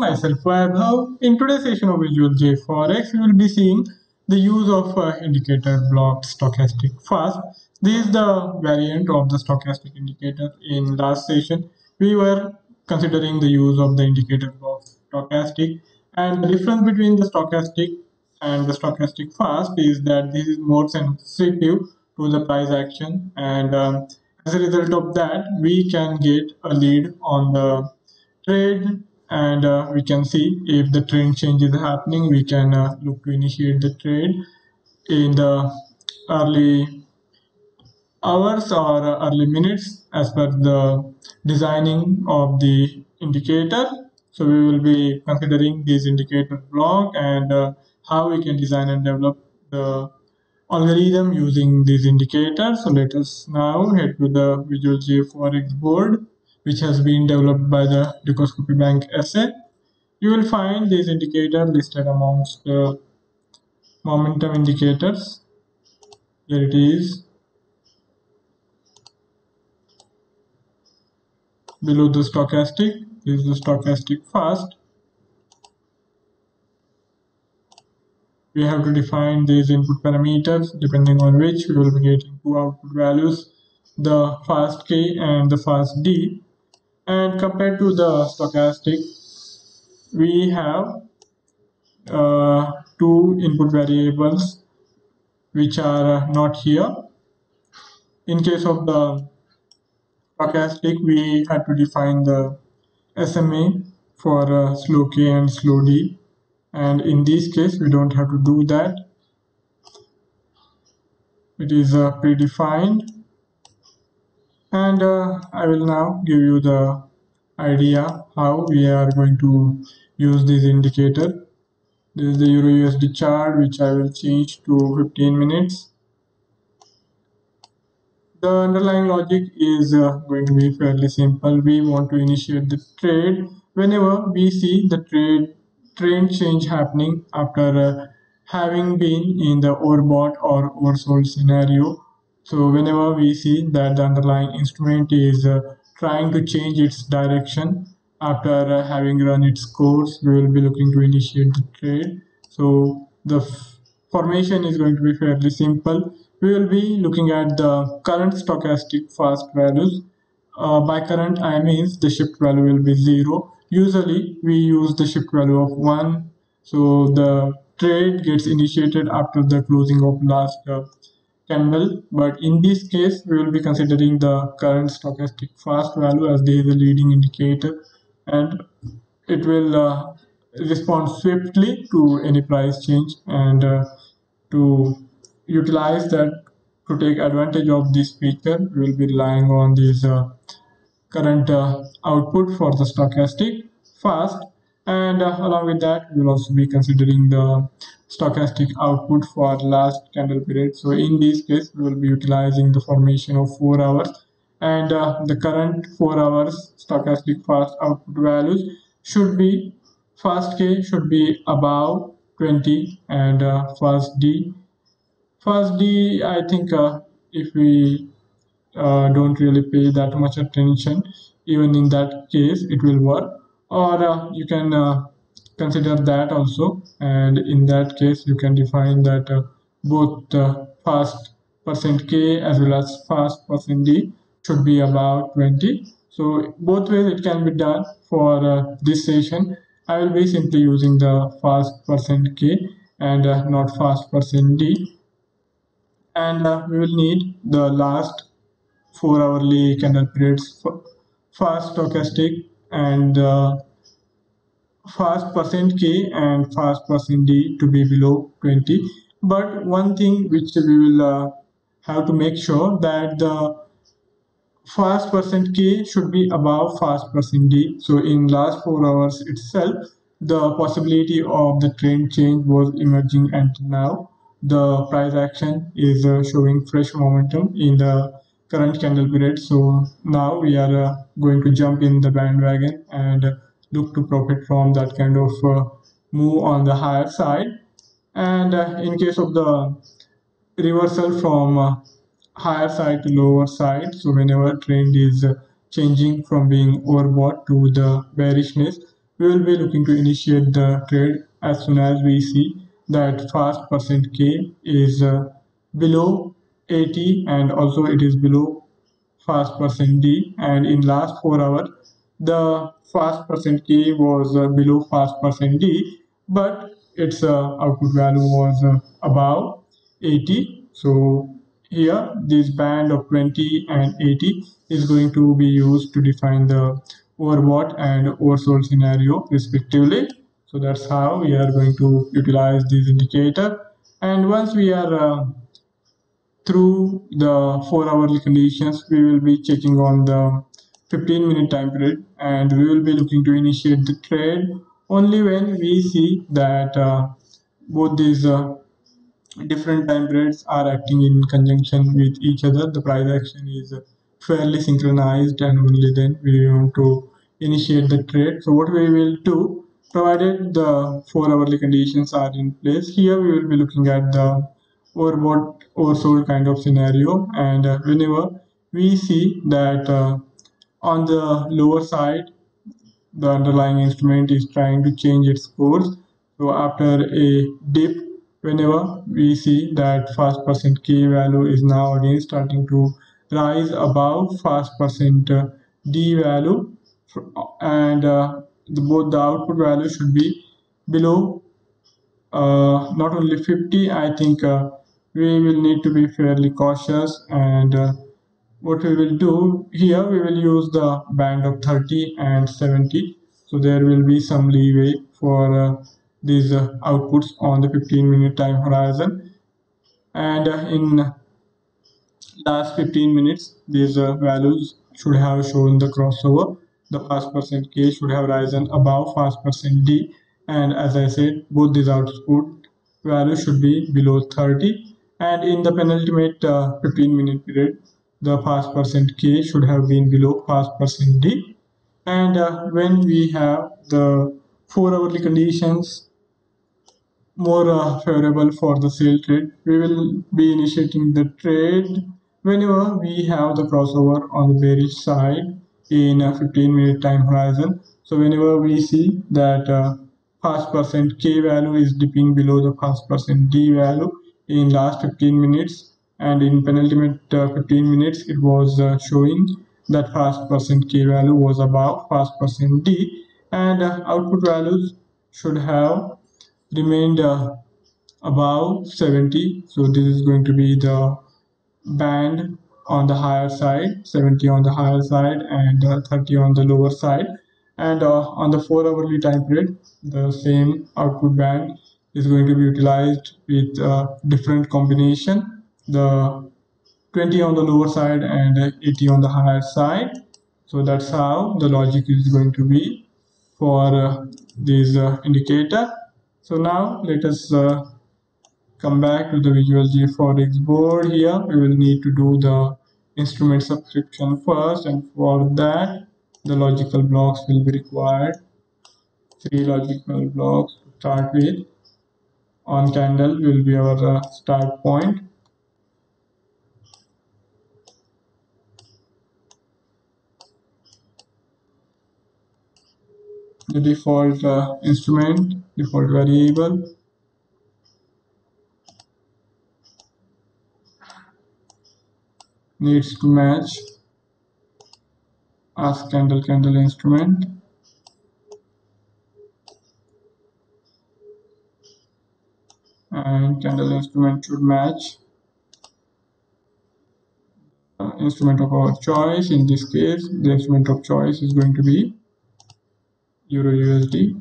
myself Vaibhav. In today's session of Visual J Forex, we will be seeing the use of indicator block stochastic fast. This is the variant of the stochastic indicator. In last session, we were considering the use of the indicator block stochastic, and the difference between the stochastic and the stochastic fast is that this is more sensitive to the price action, and as a result of that, we can get a lead on the trade, and we can see if the trend change is happening. We can look to initiate the trade in the early hours or early minutes as per the designing of the indicator. So we will be considering this indicator block, and how we can design and develop the algorithm using these indicators. So let us now head to the Visual J Forex board, which has been developed by the Decoscopy Bank SA. You will find this indicator listed amongst the momentum indicators. Here it is. Below the stochastic is the stochastic fast. We have to define these input parameters, depending on which we will be getting two output values, the fast K and the fast D. And compared to the stochastic, we have two input variables which are not here. In case of the stochastic, we had to define the SMA for slow K and slow D, and in this case we don't have to do that. It is predefined, and I will now give you the idea how we are going to use this indicator. This is the Euro USD chart, which I will change to 15 minutes. The underlying logic is going to be fairly simple. We want to initiate the trade whenever we see the trend change happening after having been in the overbought or oversold scenario. So whenever we see that the underlying instrument is trying to change its direction after having run its course, we will be looking to initiate the trade. So the formation is going to be fairly simple. We will be looking at the current stochastic fast values. By current, I means the shift value will be 0. Usually, we use the shift value of 1. So the trade gets initiated after the closing of last candle. But in this case, we will be considering the current stochastic fast value as there is a leading indicator, and it will respond swiftly to any price change, and to utilize that, to take advantage of this feature, we will be relying on this current output for the stochastic fast, and along with that we will also be considering the stochastic output for last candle period. So in this case we will be utilizing the formation of 4 hours, and the current 4 hours stochastic fast output values should be, fast K should be above 20, and fast D, I think if we don't really pay that much attention, even in that case it will work. Or you can consider that also, and in that case you can define that both fast percent K as well as fast percent D should be about 20. So both ways it can be done. For this session, I will be simply using the fast percent K and not fast percent D, and we will need the last 4 hourly candle periods for fast stochastic, and fast percent K and fast percent D to be below 20. But one thing which we will have to make sure that the fast percent K should be above fast percent D. So in last 4 hours itself, the possibility of the trend change was emerging, and now the price action is showing fresh momentum in the current candle period. So now we are going to jump in the bandwagon and look to profit from that kind of move on the higher side. And in case of the reversal from higher side to lower side, so whenever trend is changing from being overbought to the bearishness, we will be looking to initiate the trade as soon as we see that fast percent K is below 80, and also it is below fast percent D, and in last 4 hours the fast percent K was below fast percent D, but its output value was above 80. So here this band of 20 and 80 is going to be used to define the overbought and oversold scenario respectively. So that's how we are going to utilize this indicator. And once we are through the 4 hourly conditions, we will be checking on the 15-minute time period, and we will be looking to initiate the trade only when we see that both these different time periods are acting in conjunction with each other. The price action is fairly synchronized, and only then we want to initiate the trade. So what we will do, provided the 4 hourly conditions are in place, here we will be looking at the overbought oversold kind of scenario, and whenever we see that on the lower side the underlying instrument is trying to change its course. So after a dip, whenever we see that fast percent K value is now again starting to rise above fast percent D value, and both the output value should be below not only 50. I think we will need to be fairly cautious, and what we will do here, we will use the band of 30 and 70, so there will be some leeway for these outputs on the 15-minute time horizon. And in last 15 minutes these values should have shown the crossover. The fast percent K should have risen above fast percent D, and as I said, both these output values should be below 30. And in the penultimate 15-minute period, the fast percent K should have been below fast percent D. And when we have the 4 hourly conditions more favorable for the sale trade, we will be initiating the trade whenever we have the crossover on the bearish side in a 15-minute time horizon. So whenever we see that fast percent K value is dipping below the fast percent D value in last 15 minutes, and in penultimate 15 minutes it was showing that fast percent K value was above fast percent D, and output values should have remained above 70. So this is going to be the band on the higher side, 70 on the higher side, and 30 on the lower side. And on the 4 hourly time period, the same output band is going to be utilized with different combination, the 20 on the lower side and 80 on the higher side. So that's how the logic is going to be for this indicator. So now let us come back to the Visual G Forex board. Here we will need to do the instrument subscription first, and for that the logical blocks will be required. Three logical blocks to start with. On candle will be our start point. The default instrument, default variable, needs to match as candle instrument, and candle instrument should match instrument of our choice. In this case, the instrument of choice is going to be Euro USD.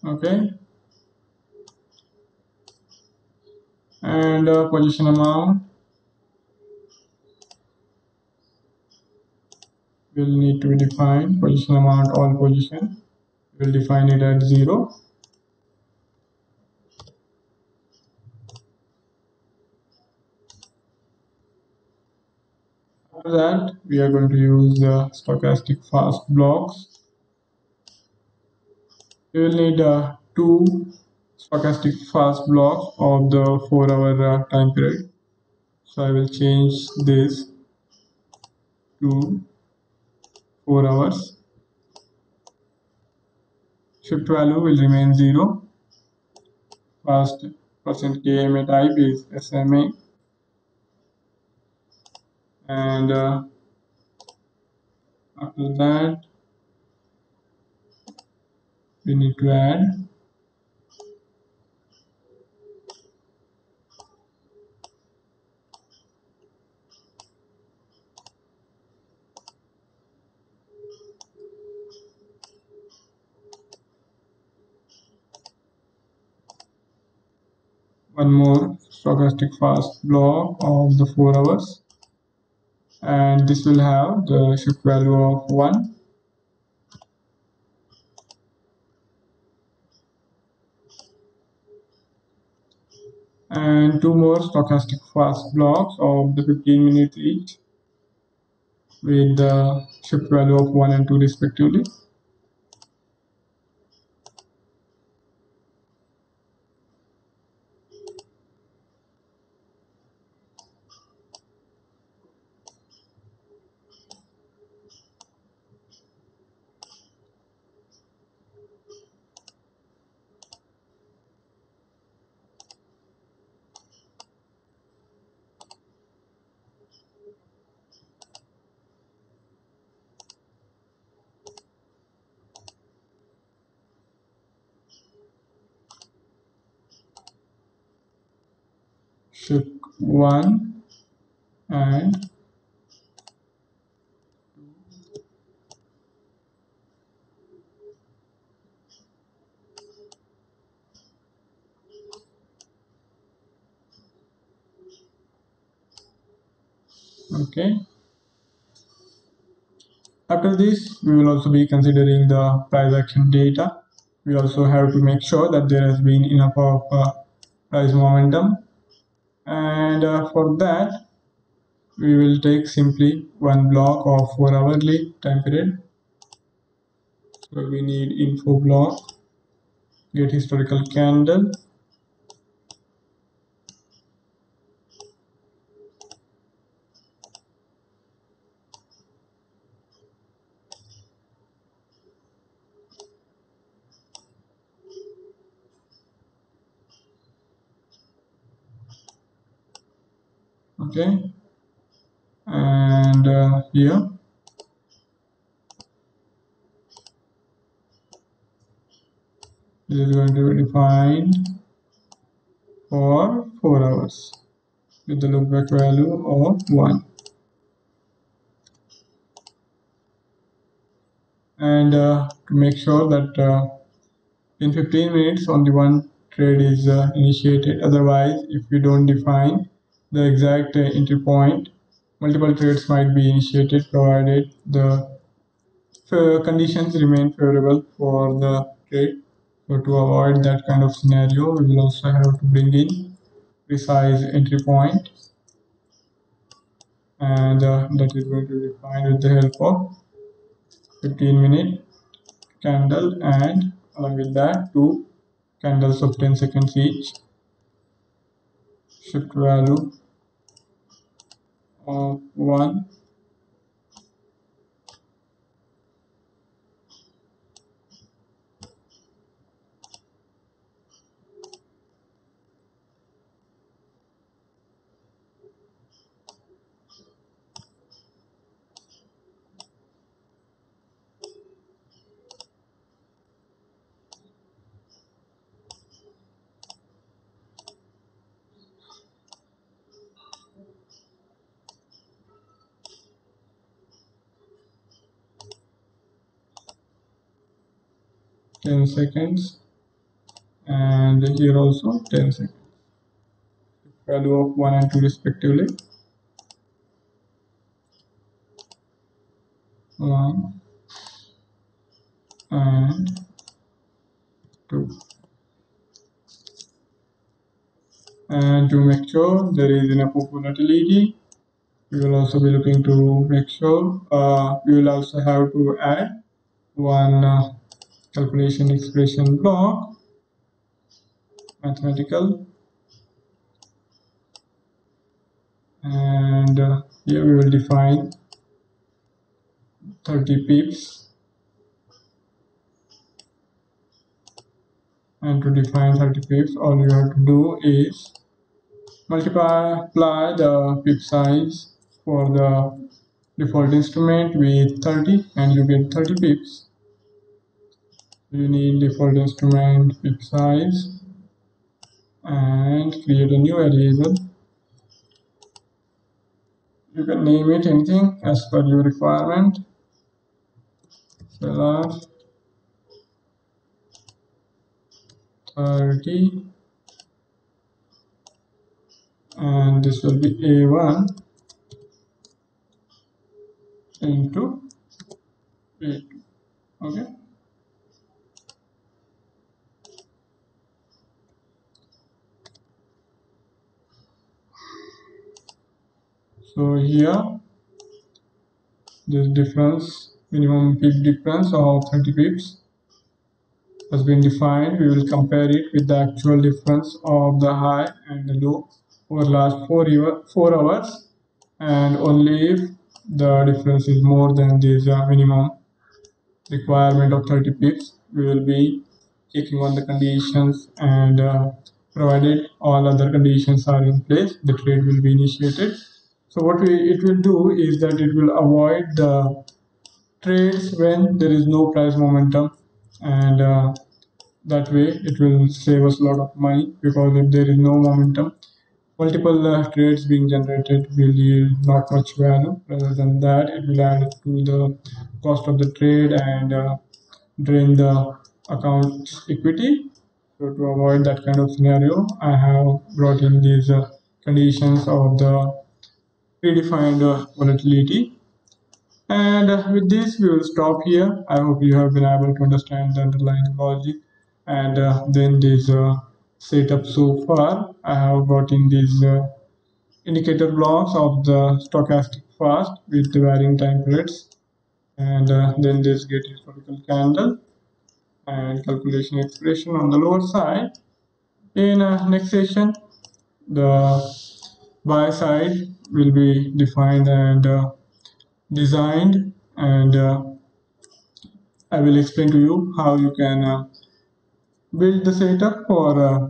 Okay, and position amount will need to be defined. Position amount all position, will define it at 0. After that, we are going to use the stochastic fast blocks. We will need two stochastic fast blocks of the 4-hour time period. So I will change this to 4 hours. Shift value will remain 0. Fast percent KMA type is SMA, and after that we need to add one more stochastic fast block of the 4 hours, and this will have the shift value of 1, and two more stochastic fast blocks of the 15 minutes each with the shift value of 1 and 2 respectively. Shift 1 and okay. After this, we will also be considering the price action data. We also have to make sure that there has been enough of price momentum, and for that we will take simply one block of 4 hourly time period. So we need info block, get historical candle, okay, and here this is going to be defined for 4 hours with the loopback value of 1, and to make sure that in 15 minutes only one trade is initiated. Otherwise, if we don't define the exact entry point, multiple trades might be initiated provided the conditions remain favorable for the trade. So to avoid that kind of scenario, we will also have to bring in precise entry point, and that is going to be defined with the help of 15-minute candle, and along with that two candles of 10 seconds each. Shift value of 1, ten seconds, and here also 10 seconds. Value of 1 and 2 respectively. 1 and 2. And to make sure there is enough of volatility, we will also be looking to make sure we will also have to add one calculation expression block, mathematical, and here we will define 30 pips. And to define 30 pips, all you have to do is multiply the pip size for the default instrument with 30 and you get 30 pips. You need default instrument pip size and create a new variable. You can name it anything as per your requirement. Select 30 and this will be A1 into A2. Okay. So here this difference, minimum pip difference of 30 pips has been defined. We will compare it with the actual difference of the high and the low over last 4 hours, and only if the difference is more than this minimum requirement of 30 pips, we will be checking on the conditions, and provided all other conditions are in place, the trade will be initiated. So what it will do is that it will avoid the trades when there is no price momentum, and that way it will save us a lot of money, because if there is no momentum, multiple trades being generated will yield not much value. Rather than that, it will add to the cost of the trade and drain the account equity. So to avoid that kind of scenario, I have brought in these conditions of the predefined volatility. And with this, we will stop here. I hope you have been able to understand the underlying logic and then this setup so far. I have brought in these indicator blocks of the stochastic fast with the varying time periods, and then this get historical candle and calculation expression on the lower side. In next session, the buy side will be defined and designed, and I will explain to you how you can build the setup for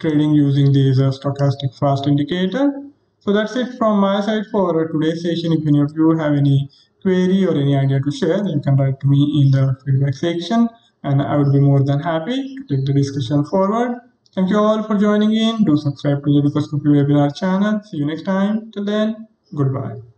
trading using this stochastic fast indicator. So that's it from my side for today's session. If any of you have any query or any idea to share, you can write to me in the feedback section, and I would be more than happy to take the discussion forward. Thank you all for joining in. Do subscribe to the Lucas Cookie webinar channel. See you next time. Till then, goodbye.